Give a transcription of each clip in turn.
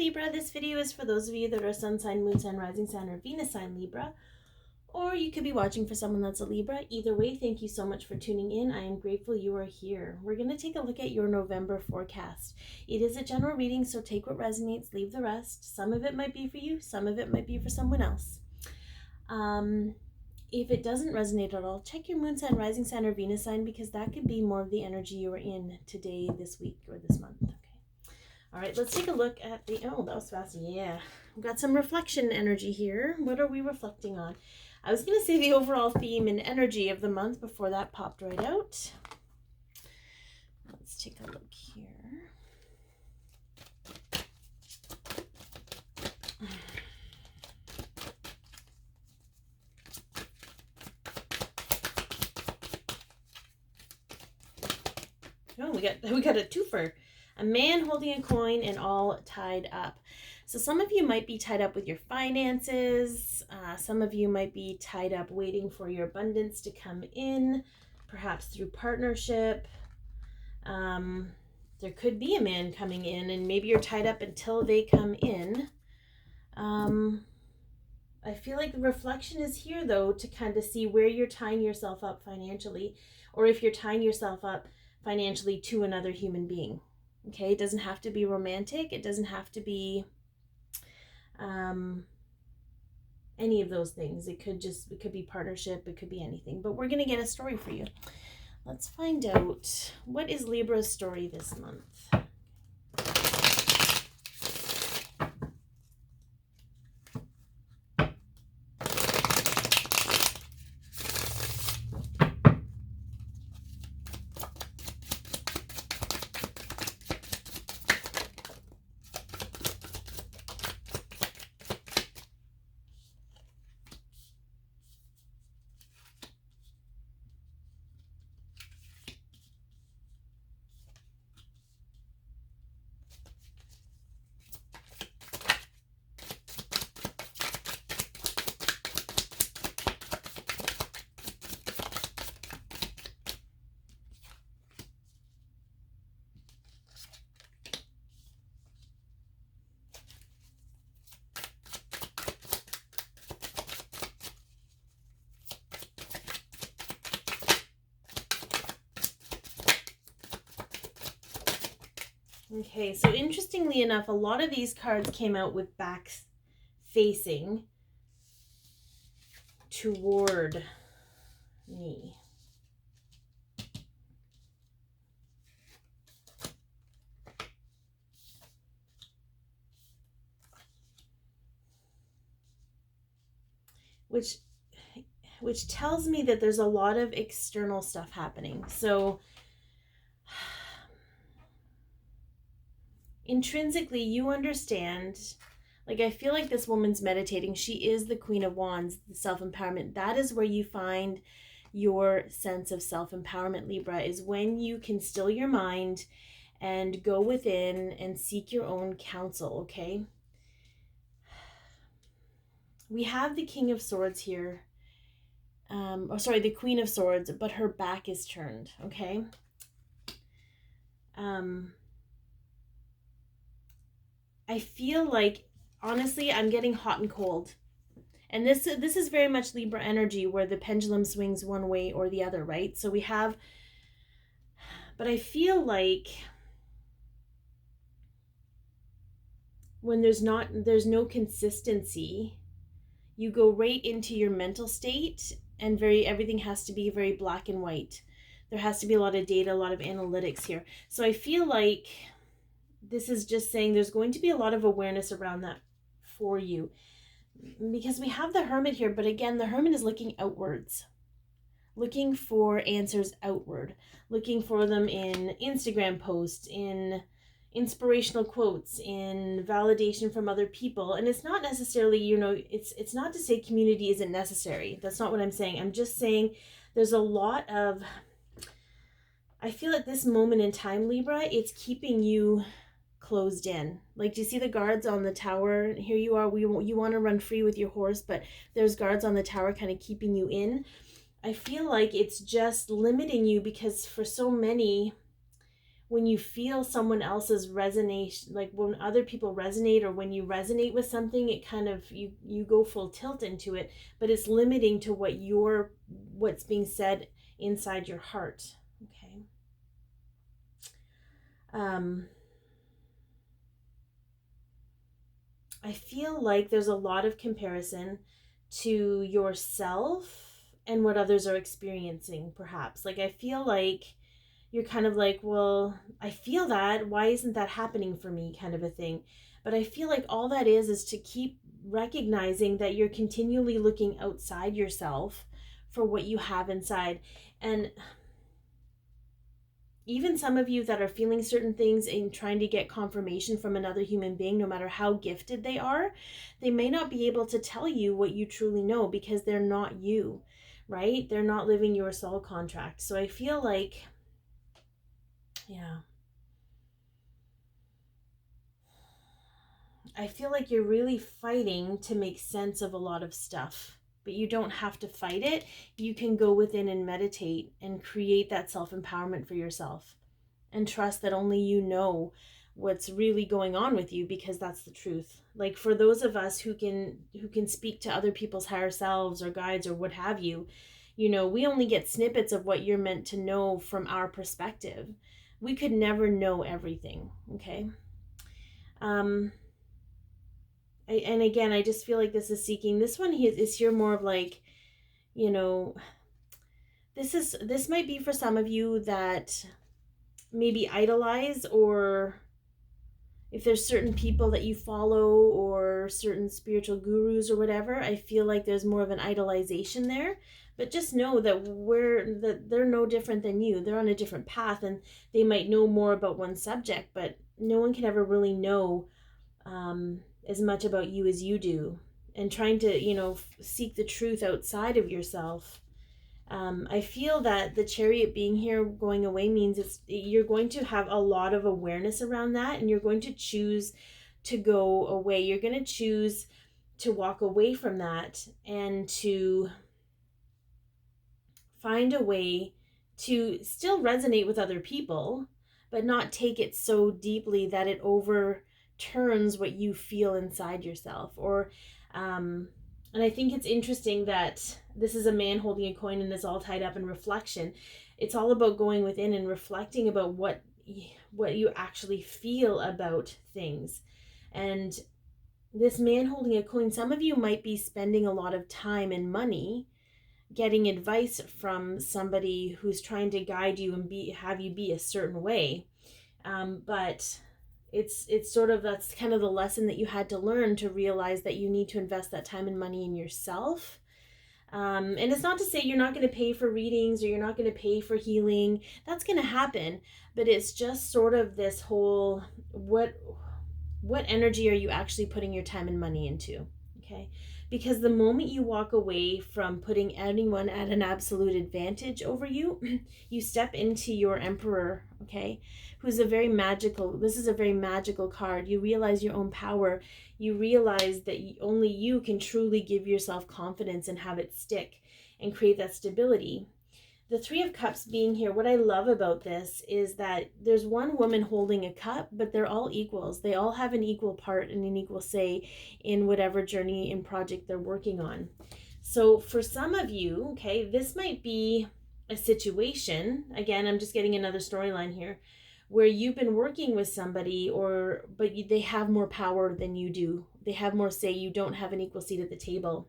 Libra, this video is for those of you that are sun sign, moon sign, rising sign, or Venus sign Libra. Or you could be watching for someone that's a Libra. Either way, thank you so much for tuning in. I am grateful you are here. We're going to take a look at your November forecast. It is a general reading, so take what resonates, leave the rest. Some of it might be for you, some of it might be for someone else. If it doesn't resonate at all, check your moon sign, rising sign, or Venus sign, because that could be more of the energy you are in today, this week, or this month. Okay. All right, let's take a look at the, oh, that was fast. Yeah, we've got some reflection energy here. What are we reflecting on? I was going to say the overall theme and energy of the month before that popped right out. Let's take a look here. Oh, we got a twofer. A man holding a coin and all tied up. So some of you might be tied up with your finances. Some of you might be tied up waiting for your abundance to come in, perhaps through partnership. There could be a man coming in and maybe you're tied up until they come in. I feel like the reflection is here, though, to kind of see where you're tying yourself up financially, or if you're tying yourself up financially to another human being. Okay, it doesn't have to be romantic. It doesn't have to be any of those things. It could be partnership. It could be anything. But we're going to get a story for you. Let's find out, what is Libra's story this month? Okay, so interestingly enough, a lot of these cards came out with backs facing toward me. Which tells me that there's a lot of external stuff happening. So intrinsically, you understand, like, I feel like this woman's meditating. She is the Queen of Wands, the self-empowerment. That is where you find your sense of self-empowerment, Libra, is when you can still your mind and go within and seek your own counsel, okay? We have the King of Swords here. The Queen of Swords, but her back is turned, okay? I feel like, honestly, I'm getting hot and cold. And this is very much Libra energy, where the pendulum swings one way or the other, right? So we have, but I feel like when there's no consistency, you go right into your mental state, and everything has to be very black and white. There has to be a lot of data, a lot of analytics here. So I feel like this is just saying there's going to be a lot of awareness around that for you, because we have the Hermit here, but again, the Hermit is looking outwards, looking for answers outward, looking for them in Instagram posts, in inspirational quotes, in validation from other people. And it's not necessarily, it's not to say community isn't necessary. That's not what I'm saying. I'm just saying there's a lot of, I feel at this moment in time, Libra, it's keeping you closed in. Like, do you see the guards on the tower? Here you are, you want to run free with your horse, but there's guards on the tower kind of keeping you in. I feel like it's just limiting you, because for so many, when you feel someone else's resonation, like when other people resonate, or when you resonate with something, it kind of, you go full tilt into it, but it's limiting to what's being said inside your heart. Okay. I feel like there's a lot of comparison to yourself and what others are experiencing, perhaps. Like, I feel like you're kind of like, well, I feel that. Why isn't that happening for me, kind of a thing. But I feel like all that is to keep recognizing that you're continually looking outside yourself for what you have inside. And even some of you that are feeling certain things and trying to get confirmation from another human being, no matter how gifted they are, they may not be able to tell you what you truly know because they're not you, right? They're not living your soul contract. So I feel like, yeah, I feel like you're really fighting to make sense of a lot of stuff, but you don't have to fight it. You can go within and meditate and create that self-empowerment for yourself and trust that only you know what's really going on with you, because that's the truth. Like, for those of us who can speak to other people's higher selves or guides or what have you, you know, we only get snippets of what you're meant to know from our perspective. We could never know everything, okay? And again, I just feel like this is seeking. This one is here more of like, you know, this might be for some of you that maybe idolize, or if there's certain people that you follow or certain spiritual gurus or whatever, I feel like there's more of an idolization there. But just know that they're no different than you. They're on a different path, and they might know more about one subject, but no one can ever really know as much about you as you do. And trying to, you know, seek the truth outside of yourself. I feel that the Chariot being here going away means you're going to have a lot of awareness around that, and you're going to choose to go away. You're going to choose to walk away from that and to find a way to still resonate with other people, but not take it so deeply that it overturns what you feel inside yourself. And I think it's interesting that this is a man holding a coin, and it's all tied up in reflection. It's all about going within and reflecting about what you actually feel about things. And this man holding a coin, some of you might be spending a lot of time and money getting advice from somebody who's trying to guide you and have you be a certain way. But it's sort of, that's kind of the lesson that you had to learn, to realize that you need to invest that time and money in yourself. And it's not to say you're not going to pay for readings or you're not going to pay for healing. That's going to happen. But it's just sort of this whole, what energy are you actually putting your time and money into? Okay. Because the moment you walk away from putting anyone at an absolute advantage over you, you step into your Emperor, okay, who's this is a very magical card. You realize your own power. You realize that only you can truly give yourself confidence and have it stick and create that stability. The Three of Cups being here, what I love about this is that there's one woman holding a cup, but they're all equals. They all have an equal part and an equal say in whatever journey and project they're working on. So for some of you, okay, this might be a situation, again, I'm just getting another storyline here, where you've been working with somebody, but they have more power than you do. They have more say. You don't have an equal seat at the table.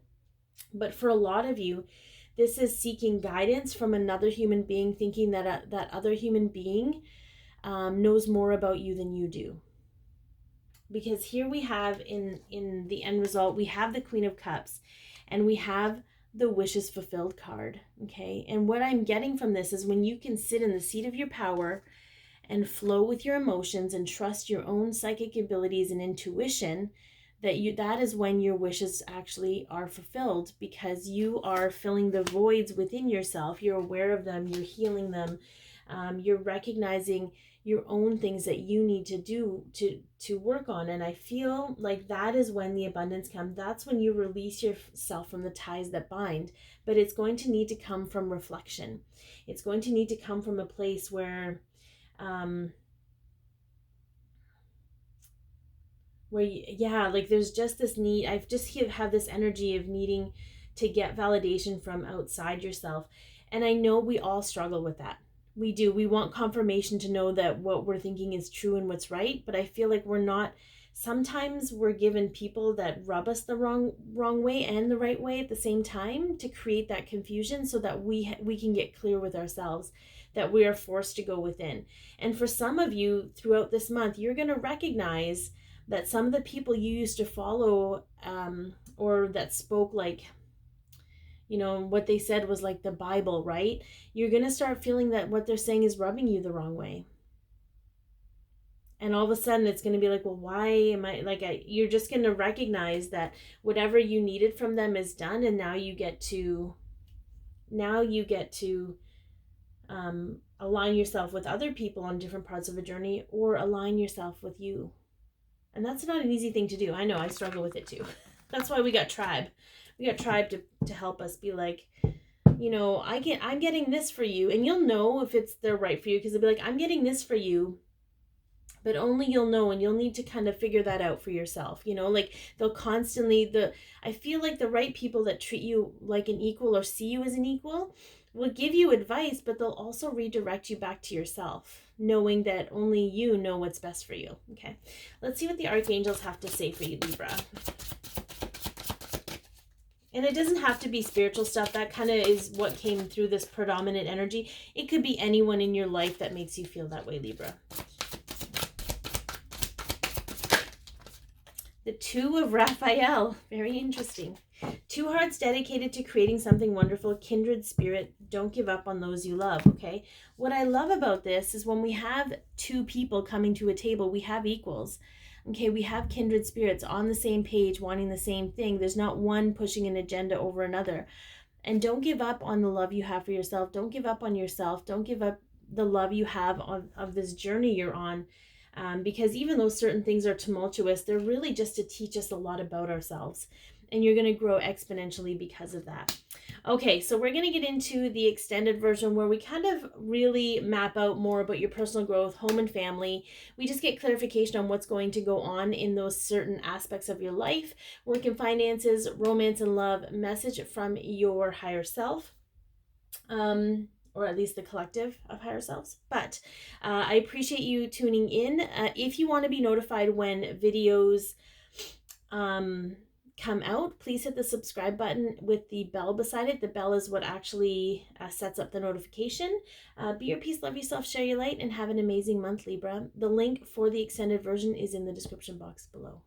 But for a lot of you, this is seeking guidance from another human being, thinking that that other human being knows more about you than you do. Because here we have in the end result, we have the Queen of Cups and we have the Wishes Fulfilled card. Okay. And what I'm getting from this is when you can sit in the seat of your power and flow with your emotions and trust your own psychic abilities and intuition, that is when your wishes actually are fulfilled, because you are filling the voids within yourself. You're aware of them, you're healing them, you're recognizing your own things that you need to do to work on. And I feel like that is when the abundance comes. That's when you release yourself from the ties that bind. But it's going to need to come from reflection. It's going to need to come from a place where where yeah, like there's just this need. I've just have this energy of needing to get validation from outside yourself. And I know we all struggle with that. We do. We want confirmation to know that what we're thinking is true and what's right, but I feel like we're not. Sometimes we're given people that rub us the wrong way and the right way at the same time to create that confusion, so that we can get clear with ourselves, that we are forced to go within. And for some of you throughout this month, you're going to recognize that some of the people you used to follow, or that spoke like, you know, what they said was like the Bible, right? You're going to start feeling that what they're saying is rubbing you the wrong way. And all of a sudden it's going to be like, well, why am I like, you're just going to recognize that whatever you needed from them is done. And now you get to align yourself with other people on different parts of a journey, or align yourself with you. And that's not an easy thing to do. I know, I struggle with it too. That's why we got tribe. We got tribe to help us be like, you know, I'm getting this for you. And you'll know if they're right for you, because they'll be like, I'm getting this for you, but only you'll know, and you'll need to kind of figure that out for yourself. You know, like they'll constantly, I feel like the right people that treat you like an equal or see you as an equal will give you advice, but they'll also redirect you back to yourself, knowing that only you know what's best for you. Okay, let's see what the archangels have to say for you, Libra. And it doesn't have to be spiritual stuff. That kind of is what came through this predominant energy. It could be anyone in your life that makes you feel that way, Libra. The Two of Raphael. Very interesting. Two hearts dedicated to creating something wonderful. Kindred spirit. Don't give up on those you love, okay? What I love about this is when we have two people coming to a table, we have equals. Okay, we have kindred spirits on the same page, wanting the same thing. There's not one pushing an agenda over another. And don't give up on the love you have for yourself. Don't give up on yourself. Don't give up the love you have of this journey you're on. Because even though certain things are tumultuous, they're really just to teach us a lot about ourselves. And you're going to grow exponentially because of that. Okay, so we're going to get into the extended version where we kind of really map out more about your personal growth, home and family. We just get clarification on what's going to go on in those certain aspects of your life, work and finances, romance and love, message from your higher self. Or at least the collective of higher selves. But I appreciate you tuning in. If you want to be notified when videos come out, please hit the subscribe button with the bell beside it. The bell is what actually sets up the notification. Be your peace, love yourself, share your light, and have an amazing month, Libra. The link for the extended version is in the description box below.